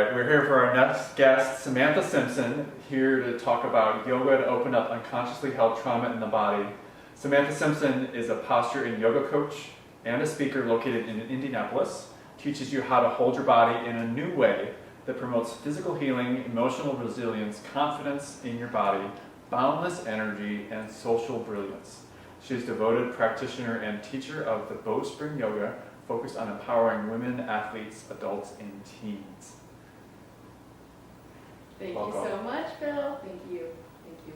right, we're here for our next guest, Samantha Simpson, here to talk about yoga to open up unconsciously held trauma in the body. Samantha Simpson is a posture and yoga coach and a speaker located in Indianapolis, teaches you how to hold your body in a new way that promotes physical healing, emotional resilience, confidence in your body, boundless energy, and social brilliance. She's a devoted practitioner and teacher of the Bowspring yoga, focused on empowering women, athletes, adults, and teens. Thank Welcome. you so much, Bill. Thank you. Thank you.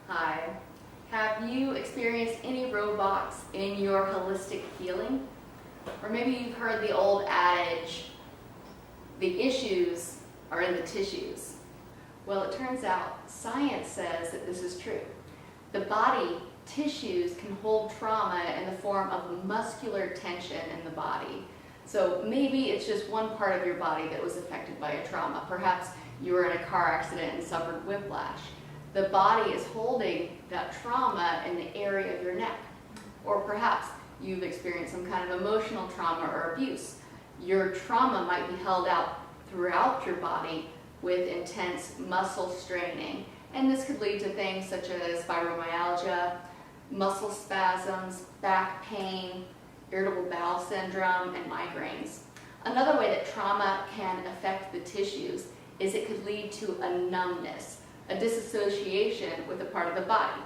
Hi. Have you experienced any roadblocks in your holistic healing? Or maybe you've heard the old adage, the issues are in the tissues. Well, it turns out science says that this is true. The body tissues can hold trauma in the form of muscular tension in the body. So maybe it's just one part of your body that was affected by a trauma. Perhaps you were in a car accident and suffered whiplash. The body is holding that trauma in the area of your neck. Or perhaps you've experienced some kind of emotional trauma or abuse. Your trauma might be held out throughout your body with intense muscle straining. And this could lead to things such as fibromyalgia, muscle spasms, back pain, irritable bowel syndrome, and migraines. Another way that trauma can affect the tissues is it could lead to a numbness, a disassociation with a part of the body.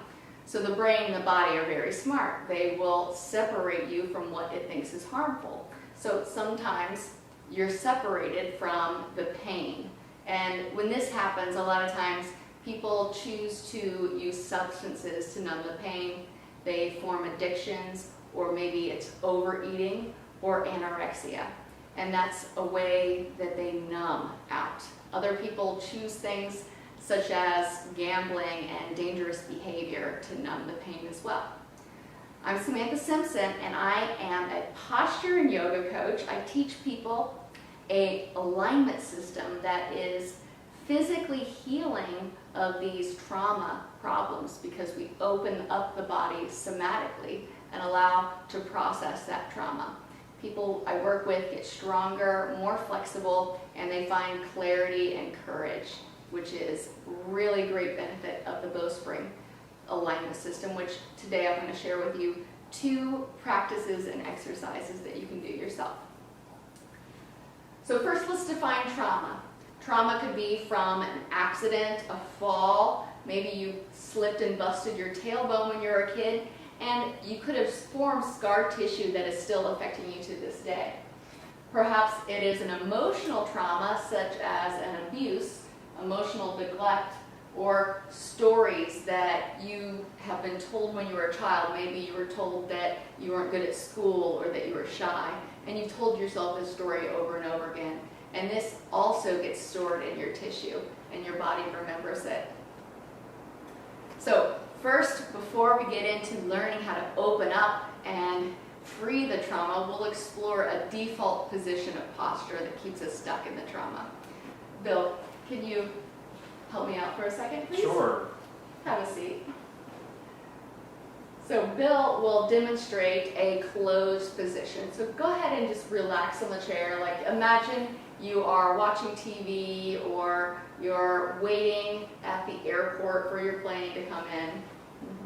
So the brain and the body are very smart. They will separate you from what it thinks is harmful. So sometimes you're separated from the pain. And when this happens, a lot of times people choose to use substances to numb the pain. They form addictions, or maybe it's overeating or anorexia. And that's a way that they numb out. Other people choose things such as gambling and dangerous behavior to numb the pain as well. I'm Samantha Simpson, and I am a posture and yoga coach. I teach people an alignment system that is physically healing of these trauma problems, because we open up the body somatically and allow to process that trauma. People I work with get stronger, more flexible, and they find clarity and courage, which is really great benefit of the Bowspring alignment system, which today I'm going to share with you 2 practices and exercises that you can do yourself. So first, let's define trauma. Trauma could be from an accident, a fall. Maybe you slipped and busted your tailbone when you were a kid, and you could have formed scar tissue that is still affecting you to this day. Perhaps it is an emotional trauma, such as an abuse, emotional neglect, or stories that you have been told when you were a child. Maybe you were told that you weren't good at school or that you were shy, and you told yourself this story over and over again. And this also gets stored in your tissue, and your body remembers it. So first, before we get into learning how to open up and free the trauma, we'll explore a default position of posture that keeps us stuck in the trauma. Bill, can you help me out for a second, please? Sure. Have a seat. So Bill will demonstrate a closed position. So go ahead and just relax on the chair. Like, imagine you are watching TV, or you're waiting at the airport for your plane to come in.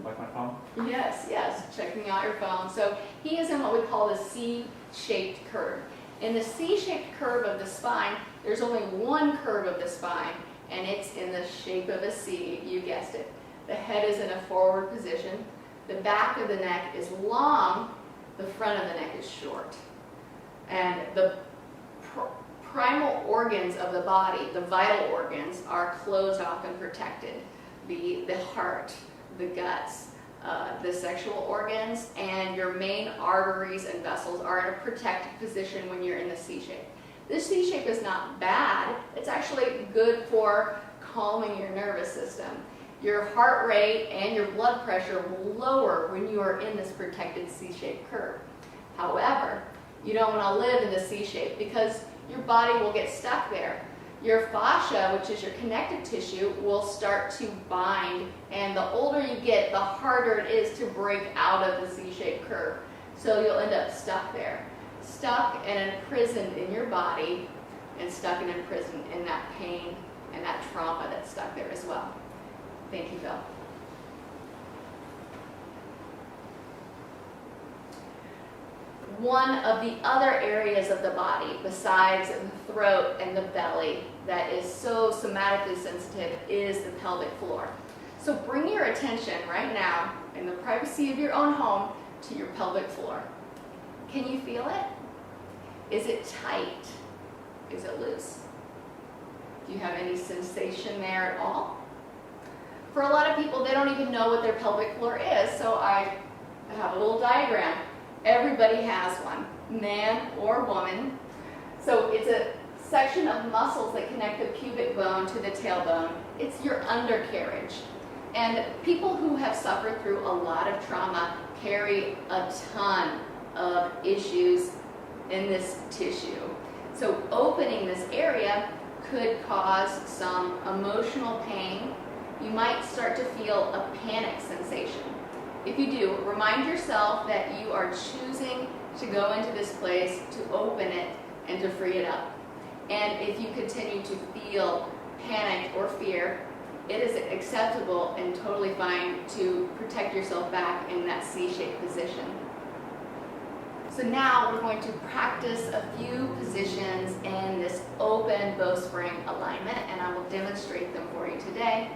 Like my phone? Yes, checking out your phone. So he is in what we call the C-shaped curve. In the C-shaped curve of the spine, there's only one curve of the spine, and it's in the shape of a C, you guessed it. The head is in a forward position. The back of the neck is long, the front of the neck is short. And the primal organs of the body, the vital organs, are closed off and protected. The heart, the guts, the sexual organs, and your main arteries and vessels are in a protected position when you're in the C shape. This C shape is not bad. It's actually good for calming your nervous system. Your heart rate and your blood pressure will lower when you are in this protected C-shaped curve. However, you don't want to live in the C shape, because your body will get stuck there. Your fascia, which is your connective tissue, will start to bind, and the older you get, the harder it is to break out of the C-shaped curve. So you'll end up stuck there. Stuck and imprisoned in your body and stuck and imprisoned in that pain and that trauma that's stuck there as well. Thank you, Phil. One of the other areas of the body, besides the throat and the belly, that is so somatically sensitive is the pelvic floor. So bring your attention right now, in the privacy of your own home, to your pelvic floor. Can you feel it? Is it tight? Is it loose? Do you have any sensation there at all? For a lot of people, they don't even know what their pelvic floor is, so I have a little diagram. Everybody has one, man or woman. So it's a section of muscles that connect the pubic bone to the tailbone. It's your undercarriage. And people who have suffered through a lot of trauma carry a ton of issues in this tissue. So opening this area could cause some emotional pain. You might start to feel a panic sensation. If you do, remind yourself that you are choosing to go into this place, to open it, and to free it up. And if you continue to feel panic or fear, it is acceptable and totally fine to protect yourself back in that C-shaped position. So now we're going to practice a few positions in this open bowspring alignment, and I will demonstrate them for you today.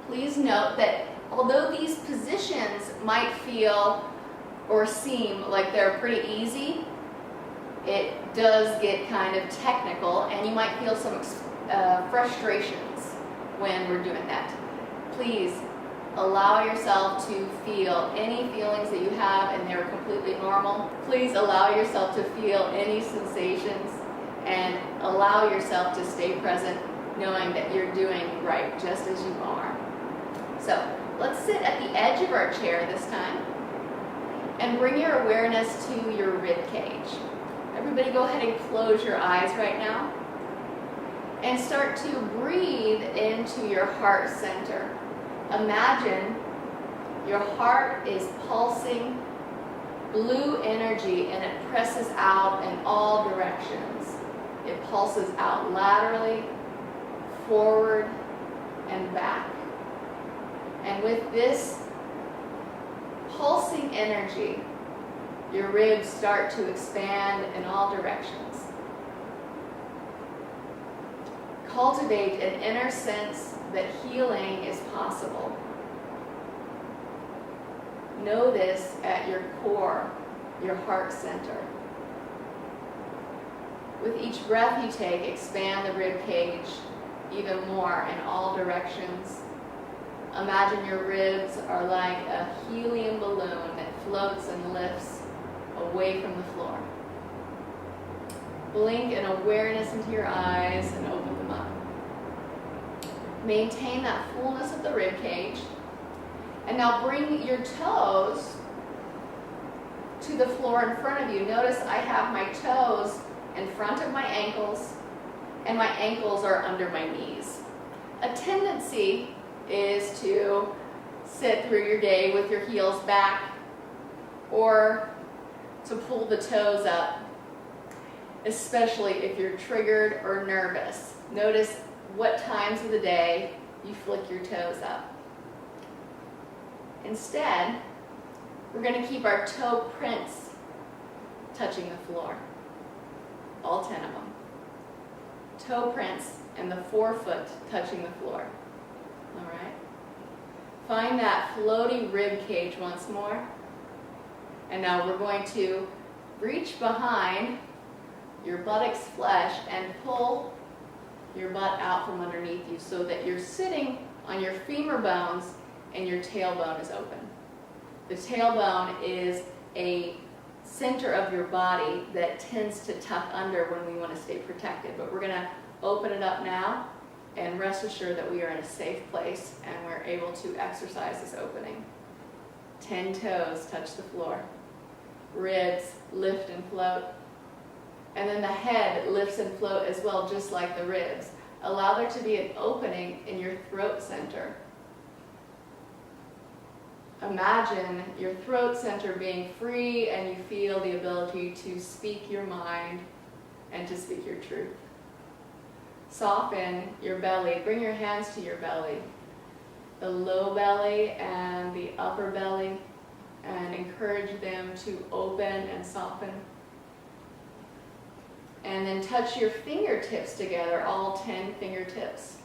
Please note that although these positions might feel or seem like they're pretty easy, it does get kind of technical, and you might feel some frustrations when we're doing that. Please allow yourself to feel any feelings that you have, and they're completely normal. Please allow yourself to feel any sensations, and allow yourself to stay present, knowing that you're doing right just as you are. So let's sit at the edge of our chair this time and bring your awareness to your rib cage. Everybody go ahead and close your eyes right now and start to breathe into your heart center. Imagine your heart is pulsing blue energy, and it presses out in all directions. It pulses out laterally, forward, and back. And with this pulsing energy, your ribs start to expand in all directions. Cultivate an inner sense that healing is possible. Know this at your core, your heart center. With each breath you take, expand the rib cage even more in all directions. Imagine your ribs are like a helium balloon that floats and lifts away from the floor. Blink an awareness into your eyes and open them up. Maintain that fullness of the rib cage. And now bring your toes to the floor in front of you. Notice I have my toes in front of my ankles, and my ankles are under my knees. A tendency is to sit through your day with your heels back, or to pull the toes up, especially if you're triggered or nervous. Notice what times of the day you flick your toes up. Instead, we're going to keep our toe prints touching the floor. All 10 of them. Toe prints and the forefoot touching the floor. All right? Find that floaty rib cage once more. And now we're going to reach behind your buttocks flesh and pull your butt out from underneath you so that you're sitting on your femur bones and your tailbone is open. The tailbone is a center of your body that tends to tuck under when we want to stay protected. But we're going to open it up now, and rest assured that we are in a safe place and we're able to exercise this opening. 10 toes touch the floor. Ribs lift and float. And then the head lifts and float as well, just like the ribs. Allow there to be an opening in your throat center. Imagine your throat center being free, and you feel the ability to speak your mind and to speak your truth. Soften your belly. Bring your hands to your belly, the low belly and the upper belly, and encourage them to open and soften. And then touch your fingertips together, all 10 fingertips.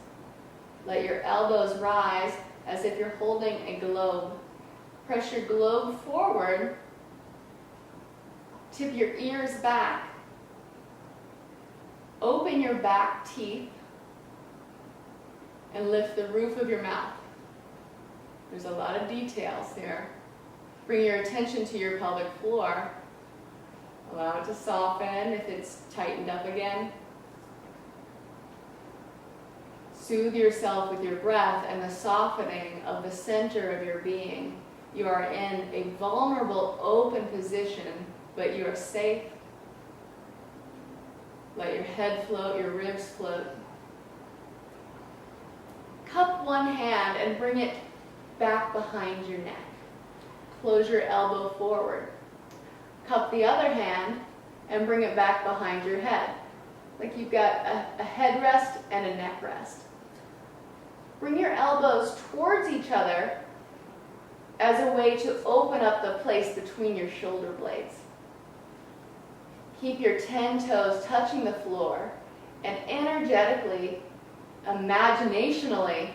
Let your elbows rise as if you're holding a globe. Press your globe forward. Tip your ears back. Open your back teeth and lift the roof of your mouth. There's a lot of details here. Bring your attention to your pelvic floor. Allow it to soften if it's tightened up again. Soothe yourself with your breath and the softening of the center of your being. You are in a vulnerable, open position, but you are safe. Let your head float, your ribs float. Cup one hand and bring it back behind your neck. Close your elbow forward. Cup the other hand and bring it back behind your head. Like you've got a head rest and a neck rest. Bring your elbows towards each other as a way to open up the place between your shoulder blades. Keep your 10 toes touching the floor and energetically, imaginationally,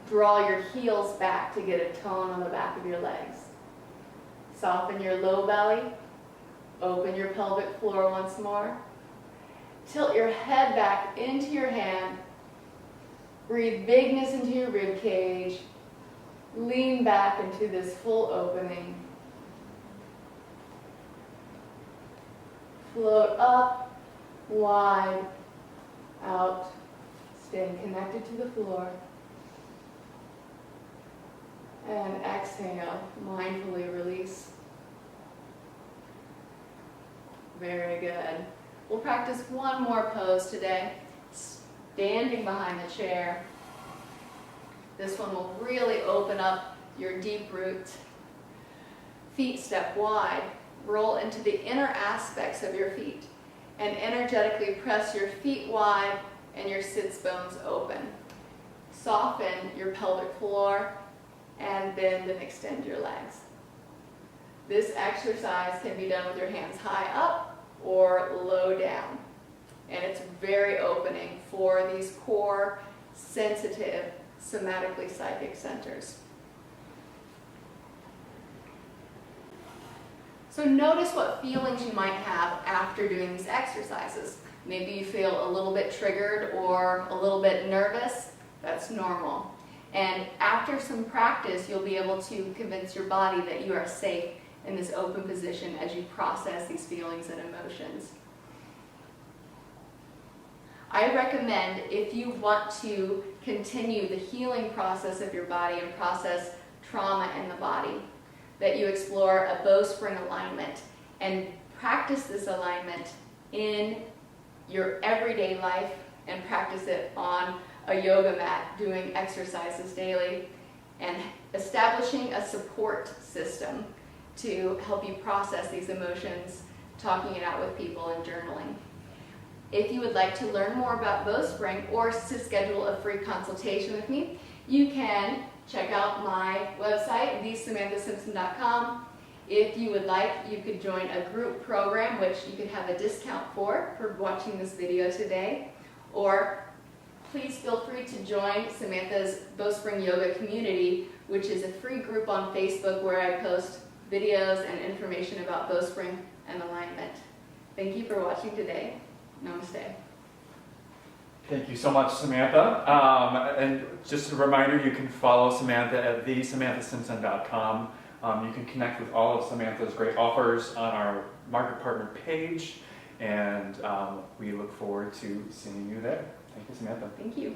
draw your heels back to get a tone on the back of your legs. Soften your low belly. Open your pelvic floor once more. Tilt your head back into your hand. Breathe bigness into your rib cage. Lean back into this full opening. Float up, wide, out, staying connected to the floor. And exhale, mindfully release. Very good. We'll practice one more pose today, standing behind the chair. This one will really open up your deep root. Feet step wide. Roll into the inner aspects of your feet and energetically press your feet wide and your sits bones open. Soften your pelvic floor and bend and extend your legs. This exercise can be done with your hands high up or low down. And it's very opening for these core, sensitive, somatically psychic centers. So notice what feelings you might have after doing these exercises. Maybe you feel a little bit triggered or a little bit nervous. That's normal. And after some practice, you'll be able to convince your body that you are safe in this open position as you process these feelings and emotions. I recommend, if you want to continue the healing process of your body and process trauma in the body, that you explore a Bowspring alignment and practice this alignment in your everyday life and practice it on a yoga mat, doing exercises daily, and establishing a support system to help you process these emotions, talking it out with people and journaling. If you would like to learn more about Bowspring or to schedule a free consultation with me, you can check out my website, thesamanthasimpson.com. If you would like, you could join a group program, which you could have a discount for watching this video today. Or please feel free to join Samantha's Bowspring Yoga community, which is a free group on Facebook where I post videos and information about Bowspring and alignment. Thank you for watching today. Namaste. Thank you so much, Samantha. And just a reminder, you can follow Samantha at thesamanthasimpson.com. You can connect with all of Samantha's great offers on our Market Partner page, and we look forward to seeing you there. Thank you, Samantha. Thank you.